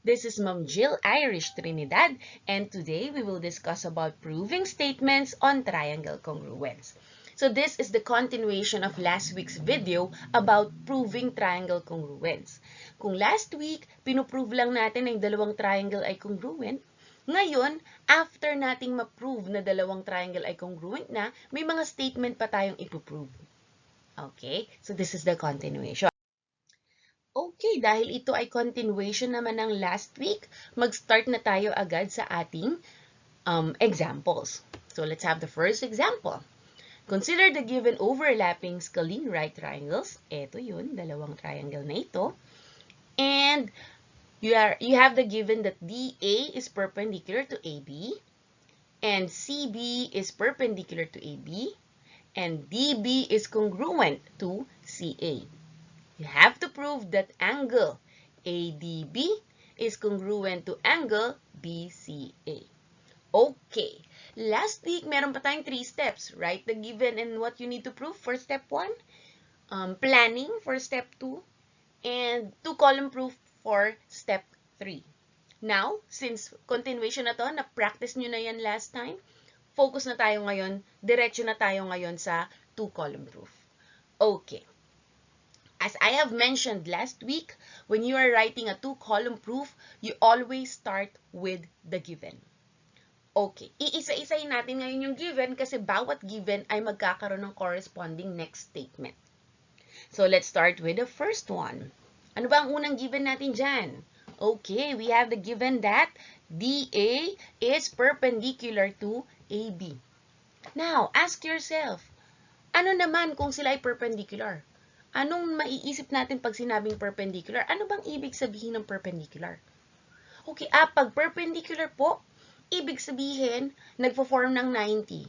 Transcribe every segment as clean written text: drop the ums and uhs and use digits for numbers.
this is Ma'am Jill Irish Trinidad, and today we will discuss about proving statements on triangle congruence. So this is the continuation of last week's video about proving triangle congruence. Kung last week, pinuprove lang natin na yung dalawang triangle ay congruent, ngayon, after nating ma-prove na dalawang triangle ay congruent na, may mga statement pa tayong ipuprove. Okay, so this is the continuation. Okay, dahil ito ay continuation naman ng last week, mag-start na tayo agad sa ating examples. So let's have the first example. Consider the given overlapping scalene right triangles. Ito yun, dalawang triangle na ito. And you have the given that DA is perpendicular to AB, and CB is perpendicular to AB, and DB is congruent to CA. You have to prove that angle ADB is congruent to angle BCA. Okay. Last week, meron pa tayong 3 steps. Write the given and what you need to prove for step 1. Planning for step 2. And 2-column proof for step 3. Now, since continuation na to, na-practice nyo na yan last time, focus na tayo ngayon, diretso na tayo ngayon sa 2-column proof. Okay. As I have mentioned last week, when you are writing a 2-column proof, you always start with the given. Okay, iisa-isahin natin ngayon yung given kasi bawat given ay magkakaroon ng corresponding next statement. So let's start with the first one. Ano ba ang unang given natin dyan? Okay, we have the given that DA is perpendicular to AB. Now, ask yourself, ano naman kung sila ay perpendicular? Anong maiisip natin pag sinabing perpendicular? Ano bang ibig sabihin ng perpendicular? Okay, pag perpendicular po, ibig sabihin, nagpo-form ng 90.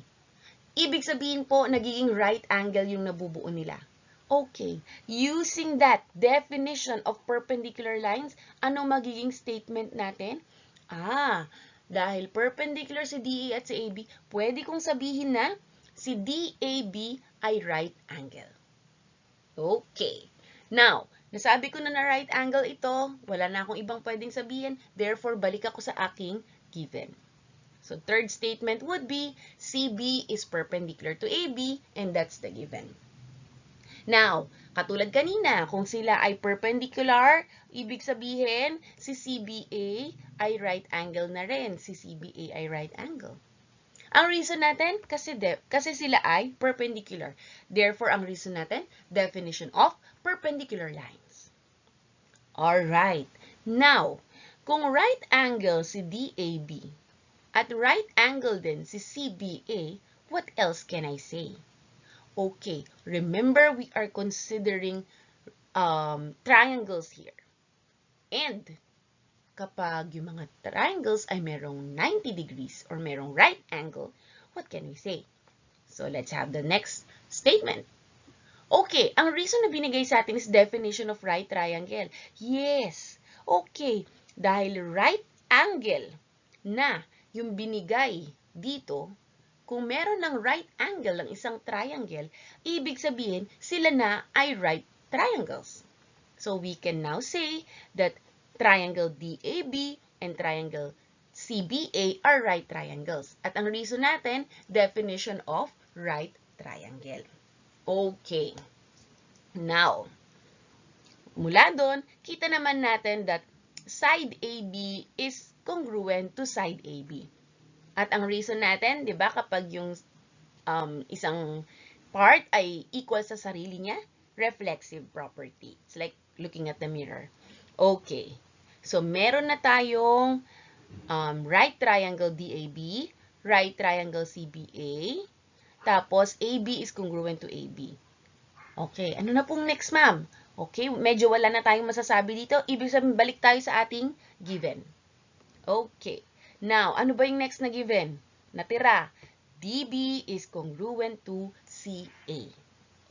Ibig sabihin po, nagiging right angle yung nabubuo nila. Okay, using that definition of perpendicular lines, ano magiging statement natin? Dahil perpendicular si DA at si AB, pwede kong sabihin na si DAB ay right angle. Okay. Now, nasabi ko na right angle ito, wala na akong ibang pwedeng sabihin, therefore, balik ako sa aking given. So, third statement would be, CB is perpendicular to AB, and that's the given. Now, katulad kanina, kung sila ay perpendicular, ibig sabihin, si CBA ay right angle na rin. Si CBA ay right angle. Ang reason natin, kasi sila ay perpendicular. Therefore, ang reason natin, definition of perpendicular lines. Alright. Now, kung right angle si DAB at right angle din si CBA, what else can I say? Okay, remember we are considering triangles here. And kapag yung mga triangles ay merong 90 degrees or merong right angle, what can we say? So, let's have the next statement. Okay, ang reason na binigay sa atin is definition of right triangle. Yes, okay, dahil right angle na yung binigay dito, kung meron ng right angle ng isang triangle, ibig sabihin sila na ay right triangles. So, we can now say that triangle DAB and triangle CBA are right triangles. At ang reason natin, definition of right triangle. Okay. Now, mula doon, kita naman natin that side AB is congruent to side AB. At ang reason natin, di ba, kapag yung isang part ay equal sa sarili niya, reflexive property. It's like looking at the mirror. Okay. So, meron na tayong right triangle DAB, right triangle CBA, tapos AB is congruent to AB. Okay. Ano na pong next, ma'am? Okay. Medyo wala na tayong masasabi dito. Ibig sabihin, balik tayo sa ating given. Okay. Now, ano ba yung next na given? Natira. DB is congruent to CA.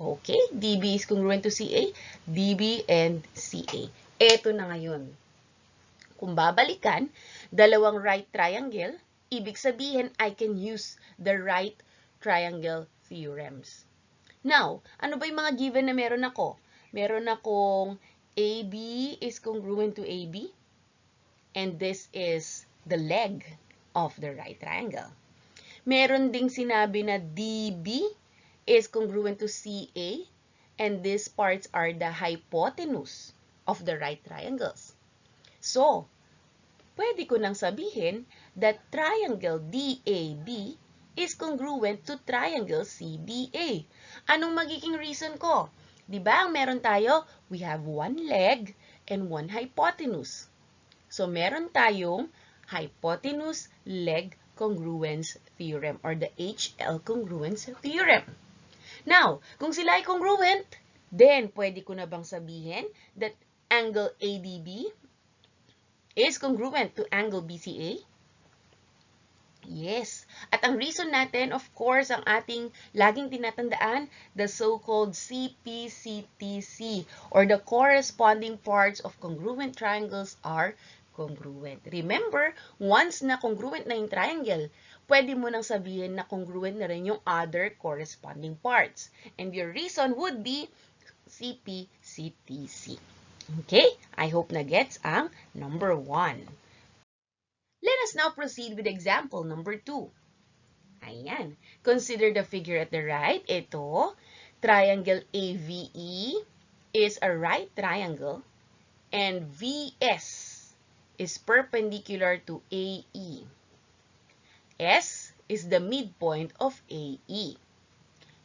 Okay, DB is congruent to CA, DB and CA. Ito na ngayon. Kung babalikan, dalawang right triangle, ibig sabihin I can use the right triangle theorems. Now, ano ba yung mga given na meron ako? Meron akong AB is congruent to AB. And this is the leg of the right triangle. Meron ding sinabi na DB is congruent to CA, and these parts are the hypotenuse of the right triangles. So, pwede ko nang sabihin that triangle DAB is congruent to triangle CBA. Anong magiging reason ko? Diba ang meron tayo? We have one leg and one hypotenuse. So, meron tayong hypotenuse leg congruence theorem or the HL congruence theorem. Now, kung sila ay congruent, then pwede ko na bang sabihin that angle ADB is congruent to angle BCA? Yes. At ang reason natin, of course, ang ating laging tinatandaan, the so-called CPCTC or the corresponding parts of congruent triangles are congruent. Remember, once na congruent na yung triangle, pwede mo nang sabihin na congruent na rin yung other corresponding parts. And your reason would be CPCTC. Okay? I hope na gets ang number 1. Let us now proceed with example number 2. Ayan. Consider the figure at the right. Ito, triangle AVE is a right triangle and VS is perpendicular to AE. S is the midpoint of AE.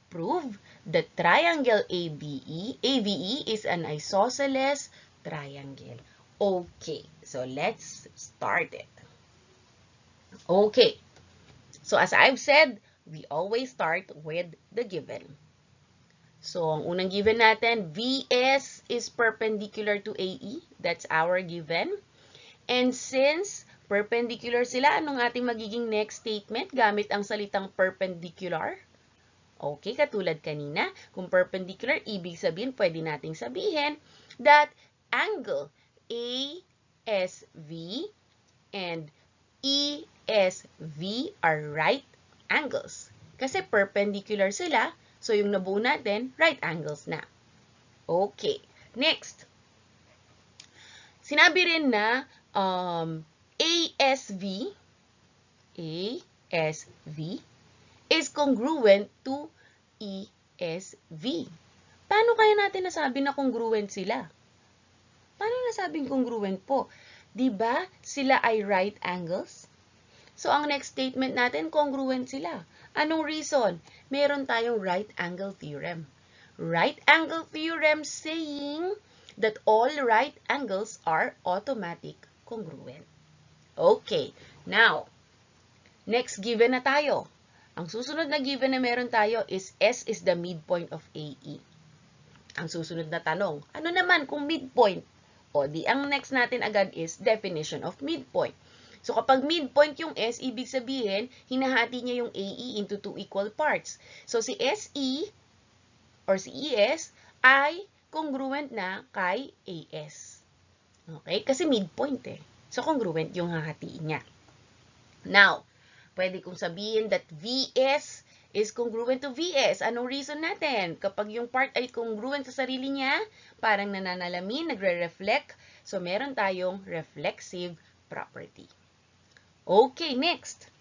Prove that triangle AVE is an isosceles triangle. Okay, so let's start it. Okay, so as I've said, we always start with the given. So, ang unang given natin, VS is perpendicular to AE. That's our given. And since perpendicular sila, anong ating magiging next statement gamit ang salitang perpendicular? Okay, katulad kanina, kung perpendicular, ibig sabihin, pwede nating sabihin that angle ASV and ESV are right angles. Kasi perpendicular sila, so yung nabuo natin, right angles na. Okay, next. Sinabi rin na ASV is congruent to ESV. Paano kaya natin nasabi na congruent sila? Paano nasabing congruent po? Diba sila ay right angles? So, ang next statement natin, congruent sila. Anong reason? Meron tayong right angle theorem. Right angle theorem saying that all right angles are automatic congruent. Okay, now, next given na tayo. Ang susunod na given na meron tayo is S is the midpoint of AE. Ang susunod na tanong, ano naman kung midpoint? O, di ang next natin agad is definition of midpoint. So, kapag midpoint yung S, ibig sabihin, hinahati niya yung AE into two equal parts. So, si SE or si ES ay congruent na kay AS. Okay? Kasi midpoint eh. So, congruent yung hahatiin niya. Now, pwede kong sabihin that VS is congruent to VS. Anong reason natin? Kapag yung part ay congruent sa sarili niya, parang nananalamin, nagre-reflect. So, meron tayong reflexive property. Okay, next.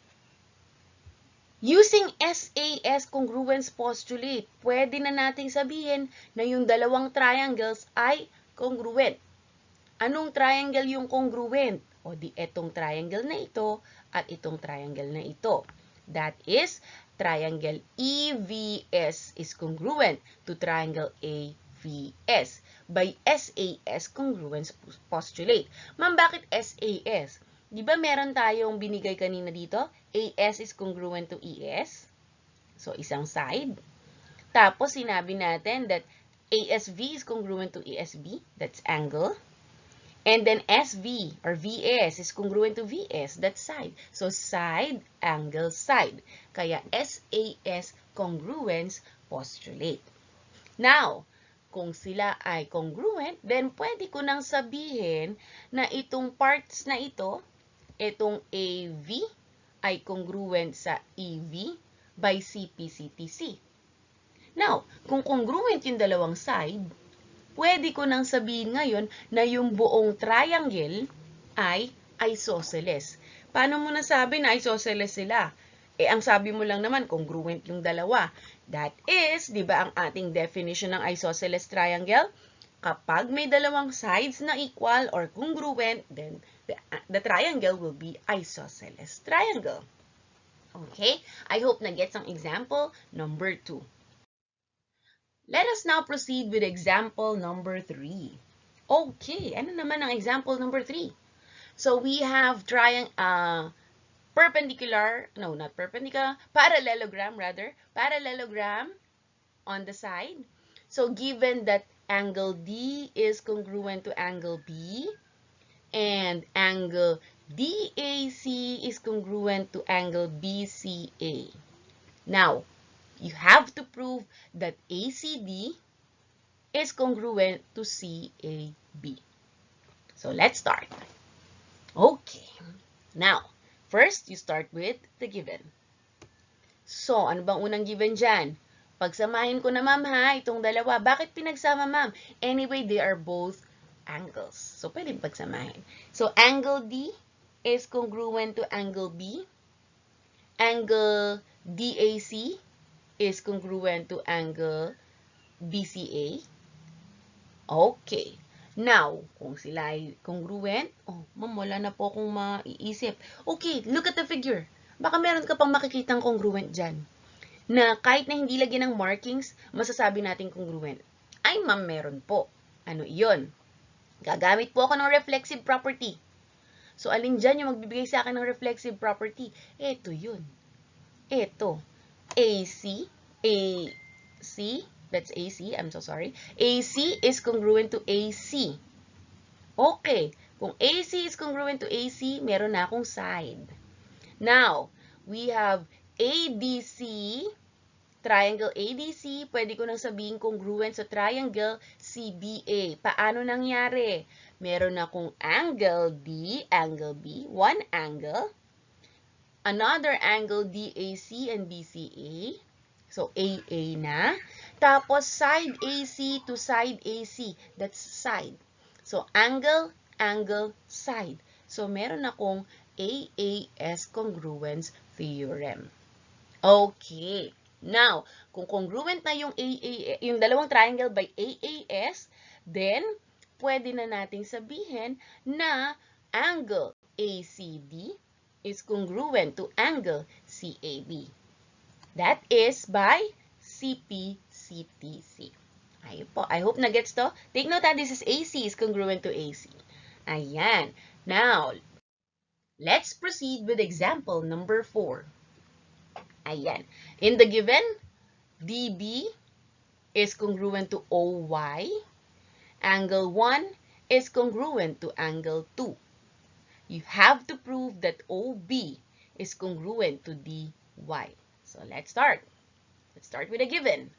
Using SAS congruence postulate, pwede na nating sabihin na yung dalawang triangles ay congruent. Anong triangle yung congruent? O di etong triangle na ito at itong triangle na ito. That is, triangle EVS is congruent to triangle AVS by SAS congruence postulate. Ma'am, bakit SAS? Di ba meron tayong binigay kanina dito? AS is congruent to ES. So, isang side. Tapos, sinabi natin that ASV is congruent to ESB. That's angle. And then SV or VS is congruent to VS, that's side. So, side, angle, side. Kaya SAS congruence postulate. Now, kung sila ay congruent, then pwede ko nang sabihin na itong parts na ito, itong AV ay congruent sa EV by CPCTC. Now, kung congruent yung dalawang side, pwede ko nang sabihin ngayon na yung buong triangle ay isosceles. Paano mo nasabi na isosceles sila? Eh, ang sabi mo lang naman, congruent yung dalawa. That is, di ba ang ating definition ng isosceles triangle? Kapag may dalawang sides na equal or congruent, then the triangle will be isosceles triangle. Okay? I hope na get some example number 2. Let us now proceed with example number 3. Okay, ano naman ang example number 3? So we have perpendicular, no, not perpendicular, parallelogram rather, parallelogram on the side. So given that angle D is congruent to angle B, and angle DAC is congruent to angle BCA. Now, you have to prove that ACD is congruent to CAB. So let's start. Okay. Now, first, you start with the given. So, ano bang unang given dyan? Pagsamahin ko na, ma'am, ha, itong dalawa. Bakit pinagsama, ma'am? Anyway, they are both angles. So, pwedeng pagsamahin. So, angle D is congruent to angle B. Angle DAC is congruent to angle BCA. Okay. Now, kung sila ay congruent, ma'am, wala na po akong maiisip. Okay, look at the figure. Baka meron ka pang makikitang congruent dyan. Na kahit na hindi lagyan ng markings, masasabi natin congruent. Ay, ma'am, meron po. Ano iyon? Gagamit po ako ng reflexive property. So, alin dyan yung magbibigay sa akin ng reflexive property? Ito yun. Ito. AC, that's AC, I'm so sorry. AC is congruent to AC. Okay, kung AC is congruent to AC, meron na akong side. Now, we have ADC, triangle ADC, pwede ko nang sabihin congruent sa triangle CBA. Paano nangyari? Meron akong angle D, angle B, one angle, another angle DAC and BCA. So, AA na. Tapos, side AC to side AC. That's side. So, angle, angle, side. So, meron akong AAS congruence theorem. Okay. Now, kung congruent na yung yung dalawang triangle by AAS, then, pwede na nating sabihin na angle ACD is congruent to angle CAB. That is by CP-CTC. Ayun po. I hope na gets to. Take note that this is AC is congruent to AC. Ayan. Now, let's proceed with example number 4. Ayan. In the given, DB is congruent to OY. Angle 1 is congruent to angle 2. You have to prove that OB is congruent to DY. So, let's start. Let's start with a given.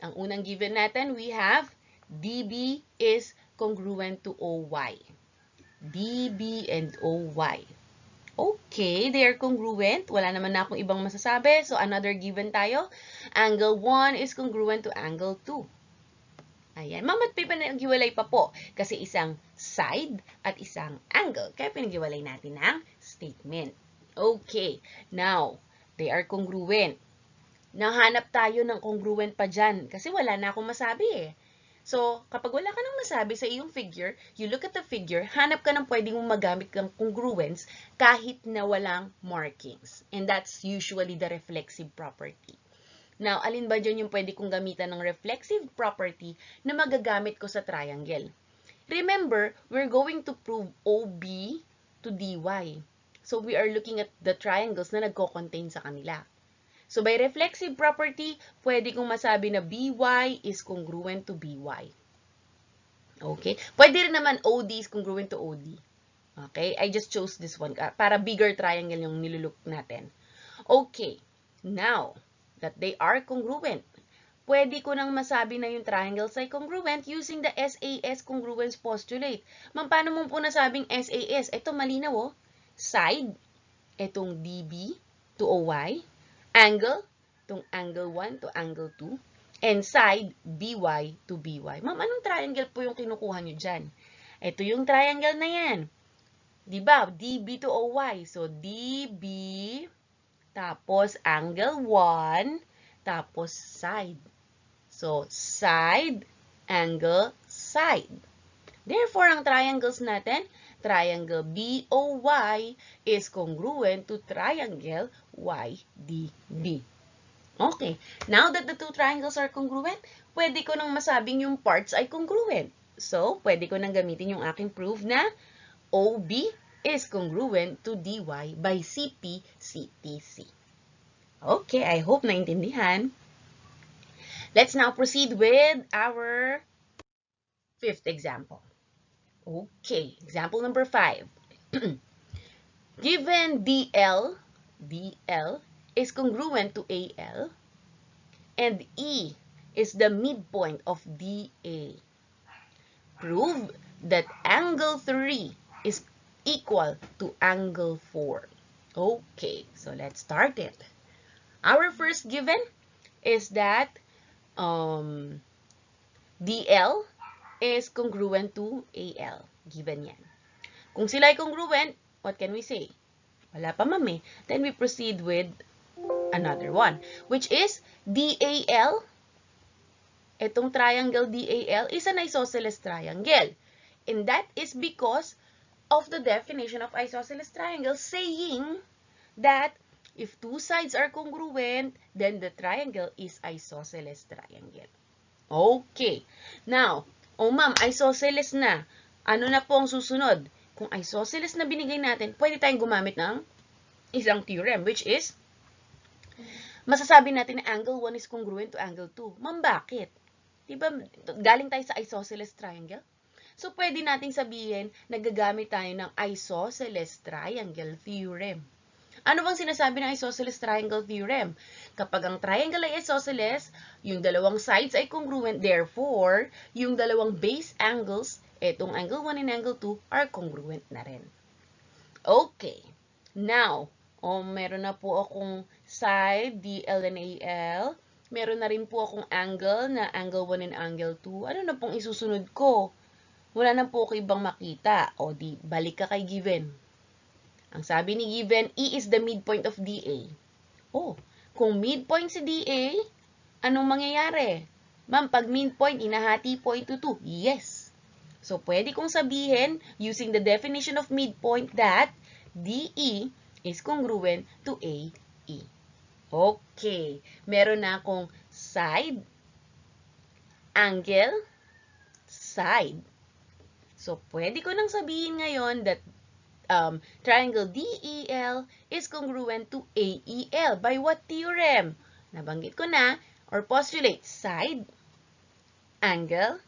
Ang unang given natin, we have DB is congruent to OY. DB and OY. Okay, they are congruent. Wala naman na akong ibang masasabi. So, another given tayo. Angle 1 is congruent to angle 2. Ayan. Ma'am, at pinaghiwalay pa po. Kasi isang side at isang angle. Kaya pinaghiwalay natin ng statement. Okay. Now, they are congruent. Nahanap tayo ng congruent pa dyan. Kasi wala na akong masabi eh. So, kapag wala ka nang masabi sa iyong figure, you look at the figure, hanap ka ng pwedeng mong magamit ng congruence kahit na walang markings. And that's usually the reflexive property. Now, alin ba dyan yung pwede kong gamitan ng reflexive property na magagamit ko sa triangle? Remember, we're going to prove OB to DY. So, we are looking at the triangles na nagko-contain sa kanila. So, by reflexive property, pwede kong masabi na BY is congruent to BY. Okay? Pwede rin naman OD is congruent to OD. Okay? I just chose this one para bigger triangle yung nilulook natin. Okay. Now, that they are congruent, pwede ko nang masabi na yung triangles ay congruent using the SAS congruence postulate. Ma'am, paano mo po nasabing SAS? Ito, malinaw oh. Side, itong DB to OY. Angle, itong angle 1 to angle 2. And side, BY to BY. Ma'am, anong triangle po yung kinukuha nyo dyan? Ito yung triangle na yan. Di ba? DB to OY. So, DB, tapos angle 1, tapos side. So, side, angle, side. Therefore, ang triangles natin, triangle BOY is congruent to triangle YDB. Okay, now that the two triangles are congruent, pwede ko nang masabing yung parts ay congruent. So, pwede ko nang gamitin yung aking proof na OB is congruent to DY by CP, CTC. Okay, I hope naintindihan. Let's now proceed with our fifth example. Okay, example number 5. Given DL is congruent to AL, and E is the midpoint of DA. Prove that angle 3 is equal to angle 4. Okay, so let's start it. Our first given is that DL is congruent to AL. Given yan. Kung sila ay congruent, what can we say? Wala pa mami. Then we proceed with another one, which is DAL. Itong triangle DAL is an isosceles triangle. And that is because of the definition of isosceles triangle saying that if two sides are congruent, then the triangle is isosceles triangle. Okay. Now, ma'am, isosceles na. Ano na po ang susunod? Kung isosceles na binigay natin, pwede tayong gumamit ng isang theorem, which is, masasabi natin na angle 1 is congruent to angle 2. Ma'am, bakit? Diba, galing tayo sa isosceles triangle? So, pwede nating sabihin, nagagamit tayo ng isosceles triangle theorem. Ano bang sinasabi ng isosceles triangle theorem? Kapag ang triangle ay isosceles, yung dalawang sides ay congruent, therefore, yung dalawang base angles, etong angle 1 and angle 2, are congruent na rin. Okay. Now, meron na po akong side, DL and AL. Meron na rin po akong angle na angle 1 and angle 2. Ano na pong isusunod ko? Wala na po ako ibang makita. O di, balik ka kay given. Ang sabi ni given, E is the midpoint of DA. Kung midpoint si DA, anong mangyayari? Ma'am, pag midpoint, inahati po ito 2. Yes. So, pwede kong sabihin, using the definition of midpoint, that DE is congruent to AE. Okay. Meron na akong side, angle, side. So, pwede ko nang sabihin ngayon that triangle DEL is congruent to AEL. By what theorem? Nabanggit ko na, or postulate, side, angle,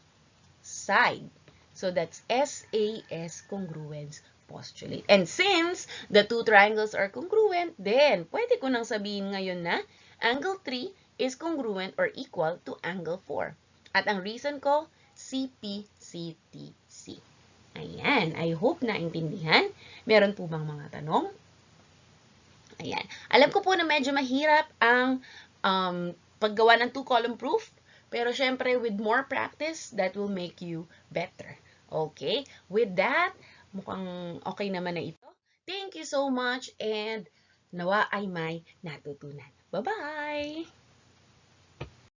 side. So, that's SAS congruence postulate. And since the two triangles are congruent, then pwede ko nang sabihin ngayon na angle 3 is congruent or equal to angle 4. At ang reason ko, CP-CTC. Ayan, I hope na intindihan. Meron po bang mga tanong? Ayan. Alam ko po na medyo mahirap ang paggawa ng two-column proof, pero syempre with more practice, that will make you better. Okay? With that, mukhang okay naman na ito. Thank you so much and nawa ay may natutunan. Bye-bye!